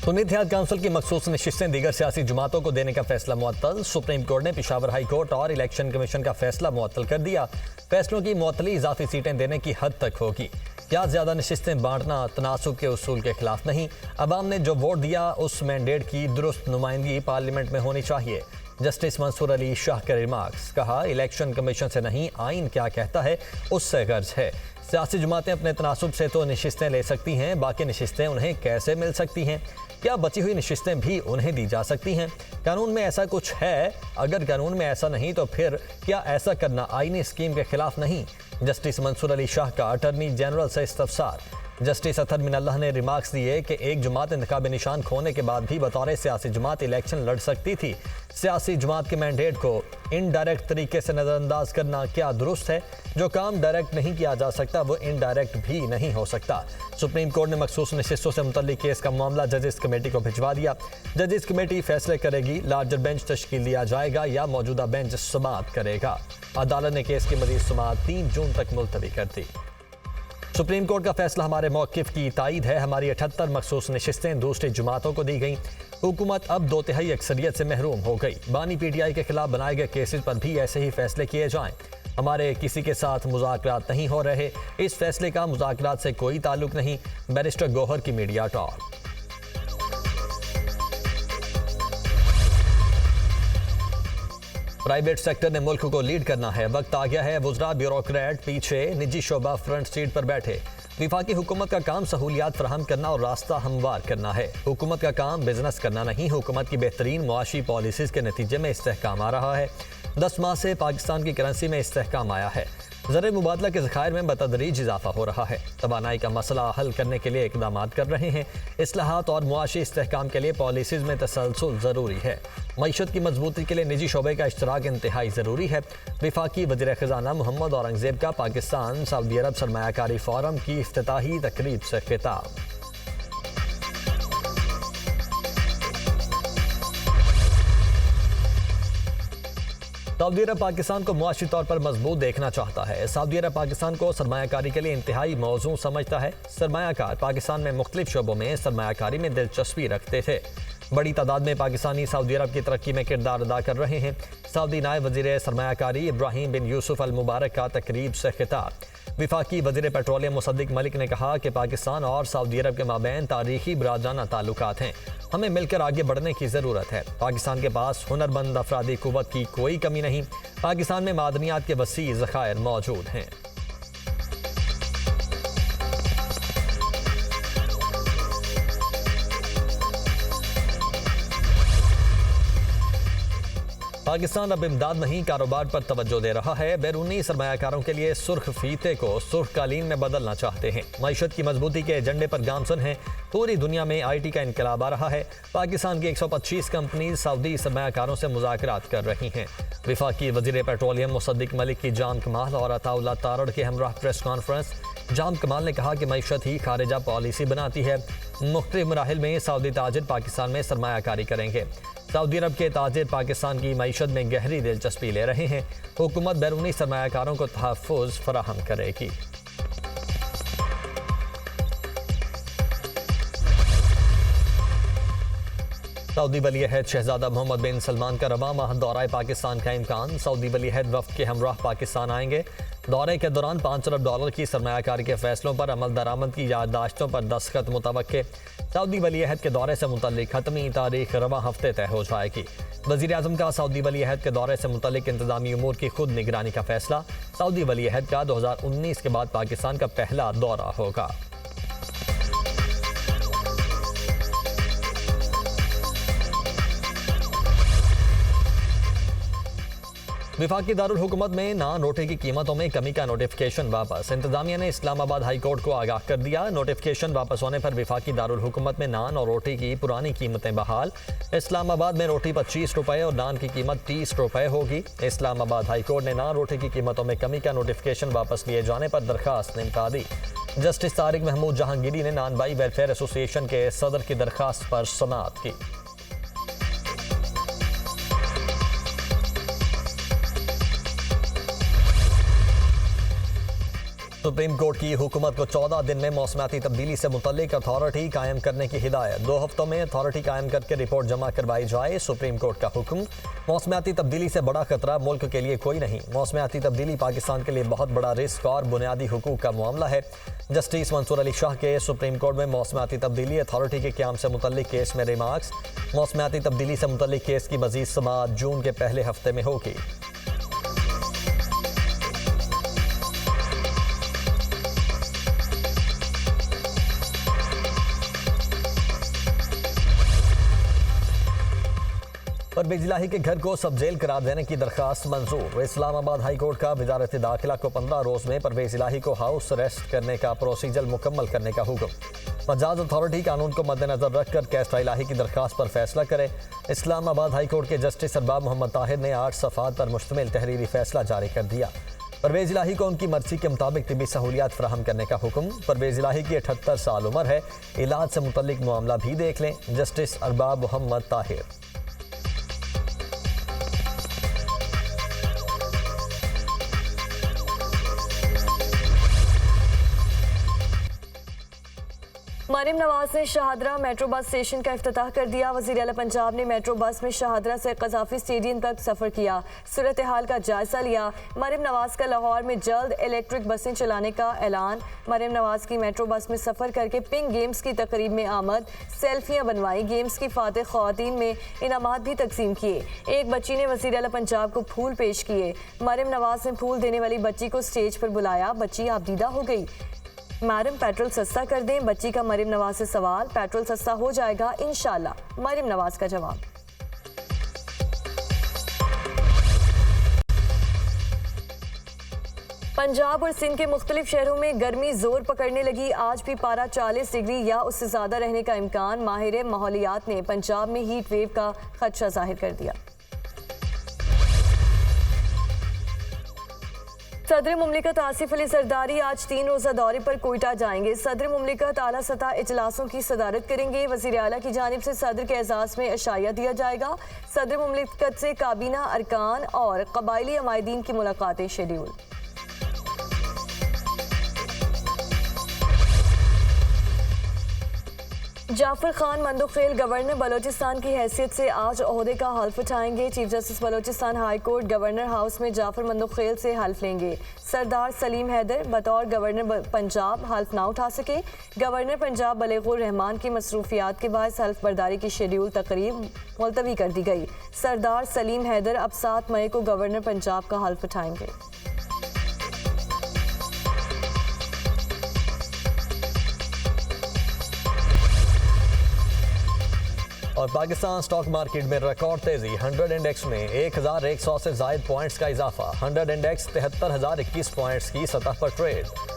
सुन्नी इत्तेहाद council की मखसूस नशिस्तें दीगर सियासी जमातों को देने का फैसला मुअत्तल। सुप्रीम कोर्ट ने पेशावर हाई कोर्ट और इलेक्शन कमीशन का फैसला मुअत्तल कर दिया। फैसलों की मुअत्तली इजाफी सीटें देने की हद तक होगी। क्या ज्यादा नशिस्तें बांटना तनासुब के उसूल के खिलाफ नहीं। अवाम ने जो वोट दिया उस मैंडेट की दुरुस्त नुमाइंदगी पार्लियामेंट में होनी चाहिए। जस्टिस मंसूर अली शाह के रिमार्क्स। कहा, इलेक्शन कमीशन से नहीं, आइन क्या कहता है उससे गर्ज है। सियासी जमातें अपने तनासुब से तो नशिस्तें ले सकती हैं, बाकी नशिस्तें उन्हें कैसे मिल सकती हैं? क्या बची हुई नशिस्तें भी उन्हें दी जा सकती हैं? कानून में ऐसा कुछ है? अगर कानून में ऐसा नहीं तो फिर क्या ऐसा करना आईनी स्कीम के खिलाफ नहीं? जस्टिस मंसूर अली शाह का अटॉर्नी जनरल से इस्तफसार। जस्टिस अतर मिनल्लाह ने रिमार्क्स दिए कि एक जमात इंतखाबी निशान खोने के बाद भी बतौर सियासी जमात इलेक्शन लड़ सकती थी। सियासी जमात के मैंडेट को इनडायरेक्ट तरीके से नज़रअंदाज करना क्या दुरुस्त है? जो काम डायरेक्ट नहीं किया जा सकता वो इनडायरेक्ट भी नहीं हो सकता। सुप्रीम कोर्ट ने मखसूस नशिस्तों से मुतल्लिक केस का मामला जजेस कमेटी को भिजवा दिया। जजेस कमेटी फैसले करेगी लार्जर बेंच तश्कील दिया जाएगा या मौजूदा बेंच समाअत करेगा। अदालत ने केस की मजीद समाअत 3 जून तक मुलतवी कर दी। सुप्रीम कोर्ट का फैसला हमारे मौक़िफ़ की तायद है। हमारी 78 मखसूस नशिस्तें दूसरी जमातों को दी गईं। हुकूमत अब 2/3 अक्सरियत से महरूम हो गई। बानी PTI के खिलाफ बनाए गए केसेस पर भी ऐसे ही फैसले किए जाएं। हमारे किसी के साथ मुज़ाकरात नहीं हो रहे। इस फैसले का मुज़ाकरात से कोई ताल्लुक नहीं। बैरिस्टर गौहर की मीडिया टॉक। प्राइवेट सेक्टर ने मुल्क को लीड करना है। वक्त आ गया है वुज़रा ब्यूरोक्रेट पीछे, निजी शोबा फ्रंट सीट पर बैठे। विफाकी हुकूमत का काम सहूलियात फराहम करना और रास्ता हमवार करना है। हुकूमत का काम बिजनेस करना नहीं। हुकूमत की बेहतरीन मुआशी पॉलिसीज़ के नतीजे में इस्तेहकाम आ रहा है। 10 माह से पाकिस्तान की करेंसी में इस्तेहकाम आया है। ज़र मुबादला के ज़खायर में बतदरीज इजाफा हो रहा है। तवानाई का मसला हल करने के लिए इक़दामात कर रहे हैं। इस्लाहात और मुआशी इस्तेहकाम के लिए पॉलिसीज़ में तसलसल ज़रूरी है। मईशत की मजबूती के लिए निजी शोबे का इश्तराक इंतहाई ज़रूरी है। विफाकी वज़ीर ख़ज़ाना मोहम्मद औरंगज़ेब का पाकिस्तान सऊदी अरब सरमायाकारी फोरम की इफ्तिताही तकरीब से खिताब। सऊदी अरब पाकिस्तान को मुआशी तौर पर मजबूत देखना चाहता है। सऊदी अरब पाकिस्तान को सरमायाकारी के लिए इंतहाई मौजू समझता है। सरमायाकार पाकिस्तान में मुख्तलिफ शोबों में सरमायाकारी में दिलचस्पी रखते थे। बड़ी तादाद में पाकिस्तानी सऊदी अरब की तरक्की में किरदार अदा कर रहे हैं। सऊदी नायब वज़ीर सरमायाकारी इब्राहिम बिन यूसुफ अल मुबारक का तकरीब से खिताब। विफाकी वज़ीर पेट्रोलियम मुसद्दिक मलिक ने कहा कि पाकिस्तान और सऊदी अरब के माबैन तारीखी बरादराना ताल्लुकात हैं। हमें मिलकर आगे बढ़ने की ज़रूरत है। पाकिस्तान के पास हुनरमंद अफरादी कुव्वत की कोई कमी नहीं। पाकिस्तान में मादनियात के वसी ज़खायर मौजूद हैं। पाकिस्तान अब इमदाद नहीं, कारोबार पर तवज्जो दे रहा है। बैरूनी सरमायाकारों के लिए सुर्ख फीते को सुर्ख कालीन में बदलना चाहते हैं। मईशत की मजबूती के एजेंडे पर गामसन है। पूरी दुनिया में IT का इनकलाब आ रहा है। पाकिस्तान की 125 कंपनी सऊदी सरमायाकारों से मुज़ाकरात कर रही हैं। विफाकी वज़ीर पेट्रोलियम मुसद्दिक मलिक की जाम कमाल और अताउल्लाह तारड़ के हमराह प्रेस कॉन्फ्रेंस। जाम कमाल ने कहा कि मईशत ही खारिजा पॉलिसी बनाती है। मुख्तलिफ मराहिल में सऊदी ताजिर पाकिस्तान में सरमायाकारी करेंगे। सऊदी अरब के ताजिर पाकिस्तान की मईशत में गहरी दिलचस्पी ले रहे हैं। हुकूमत बैरूनी सरमायाकारों को तहफ़्फ़ुज़ फराहम करेगी। सऊदी वली अहद शहजादा मोहम्मद बिन सलमान का रवा माह दौरा पाकिस्तान का इम्कान। सऊदी वली अहद वफ़द के हमराह पाकिस्तान आएंगे। दौरे के दौरान $5 अरब की सरमायाकारी के फैसलों पर अमल दरामद की याददाश्तों पर दस्तखत मुतवक्के। सऊदी वली अहद के दौरे से मुतल्लिक खत्मी तारीख रवा हफ्ते तय हो जाएगी। वज़ीर आज़म का सऊदी वली अहद के दौरे से मुतल्लिक इंतज़ामी उमूर की खुद निगरानी का फैसला। सऊदी वली अहद का 2019 के बाद पाकिस्तान का पहला दौरा होगा। विफाकी दारुल हुकूमत में नान रोटी की कीमतों में कमी का नोटिफिकेशन वापस। इंतजामिया ने इस्लामाबाद हाई कोर्ट को आगाह कर दिया। नोटिफिकेशन वापस होने पर विफाकी दारुल हुकूमत में नान और रोटी की पुरानी कीमतें बहाल। इस्लामाबाद में रोटी 25 रुपए और नान की कीमत 30 रुपए होगी। इस्लामाबाद हाई कोर्ट ने नान रोटी की कीमतों में कमी का नोटिफिकेशन वापस लिए जाने पर दरखास्त निमटा दी। जस्टिस तारिक महमूद जहांगीरी ने नान बाई वेलफेयर एसोसिएशन के सदर की दरखास्त पर समाअत की। सुप्रीम कोर्ट की हुकूमत को 14 दिन में मौसमियाती तब्दीली से मुतल्लिक अथॉरिटी कायम करने की हिदायत। 2 हफ्तों में अथॉरिटी कायम करके रिपोर्ट जमा करवाई जाए। सुप्रीम कोर्ट का हुक्म। मौसमियाती तब्दीली से बड़ा खतरा मुल्क के लिए कोई नहीं। मौसमियाती तब्दीली पाकिस्तान के लिए बहुत बड़ा रिस्क और बुनियादी हुकूक का मामला है। जस्टिस मंसूर अली शाह के सुप्रीम कोर्ट में मौसमियाती तब्दीली अथॉरिटी के क़याम से मुतल्लिक केस में रिमार्क्स। मौसमियाती तब्दीली से मुतल्लिक केस की मज़ीद समाअत जून के पहले हफ्ते में होगी। परवेज इलाही के घर को सब जेल करार देने की दरखास्त मंजूर। इस्लामाबाद हाई कोर्ट का वजारत दाखिला को 15 रोज में परवेज इलाही को हाउस अरेस्ट करने का प्रोसीजर मुकम्मल करने का हुक्म। मजाज अथॉरिटी कानून को मद्देनजर रखकर कैस्टा इलाही की दरखास्त पर फैसला करे। इस्लामाबाद हाई कोर्ट के जस्टिस अरबाब मोहम्मद ताहिर ने 8 सफ़ात पर मुश्तमिल तहरीरी फैसला जारी कर दिया। परवेज इलाही को उनकी मर्जी के मुताबिक तिबी सहूलियात फराहम करने का हुक्म। परवेज इलाही की 78 साल उम्र है। इलाज से मुतल्लिक मामला भी देख लें। जस्टिस अरबाब मोहम्मद ताहिर। मरियम नवाज ने शाहदरा मेट्रो बस स्टेशन का इफ्तिताह कर दिया। वज़ीर आला पंजाब ने मेट्रो बस में शाहदरा से कज़ाफ़ी स्टेडियम तक सफ़र किया, सूरत हाल का जायजा लिया। मरियम नवाज का लाहौर में जल्द इलेक्ट्रिक बसें चलाने का ऐलान। मरियम नवाज की मेट्रो बस में सफ़र करके पिंक गेम्स की तकरीब में आमद, सेल्फियाँ बनवाई। गेम्स की फातेह ख़वातीन में इनामात भी तकसीम किए। एक बच्ची ने वज़ीर आला पंजाब को फूल पेश किए। मरियम नवाज ने फूल देने वाली बच्ची को स्टेज पर बुलाया। बच्ची आबदीदा हो गई। मैडम पेट्रोल सस्ता कर दें, बच्ची का मरियम नवाज से सवाल। पेट्रोल सस्ता हो जाएगा इंशाल्लाह, मरियम नवाज का जवाब। पंजाब और सिंध के मुख्तलिफ शहरों में गर्मी जोर पकड़ने लगी। आज भी पारा 40 डिग्री या उससे ज्यादा रहने का इम्कान। माहिर माहौलियात ने पंजाब में हीट वेव का खदशा जाहिर कर दिया। सदर मुमलिकत आसिफ अली जरदारी आज 3 रोज़ा दौरे पर कोयटा जाएंगे। सदर मुमलिकत आला सतह इजलासों की सदारत करेंगे। वज़ीर आला की जानिब से सदर के एजाज़ में अशाया दिया जाएगा। सदर मुमलिकत से काबीना अरकान और कबायली अमायदीन की मुलाकातें शेड्यूल। जाफर खान मंदोखेल गवर्नर बलोचिस्तान की हैसियत से आज ओहदे का हल्फ उठाएंगे। Chief justice Balochistan high court governor house में जाफर मंदोखेल से हल्फ लेंगे। सरदार सलीम हैदर बतौर गवर्नर पंजाब हल्फ ना उठा सके। गवर्नर पंजाब बलेगुर रहमान की मसरूफियात के बाद हल्फ बर्दारी की शेड्यूल तकरीब मुलतवी कर दी गई। सरदार सलीम हैदर अब 7 मई को गवर्नर पंजाब का हल्फ उठाएंगे। और पाकिस्तान स्टॉक मार्केट में रिकॉर्ड तेजी। 100 इंडेक्स में 1100 से जायद पॉइंट्स का इजाफा। 100 इंडेक्स 73,021 पॉइंट्स की सतह पर ट्रेड।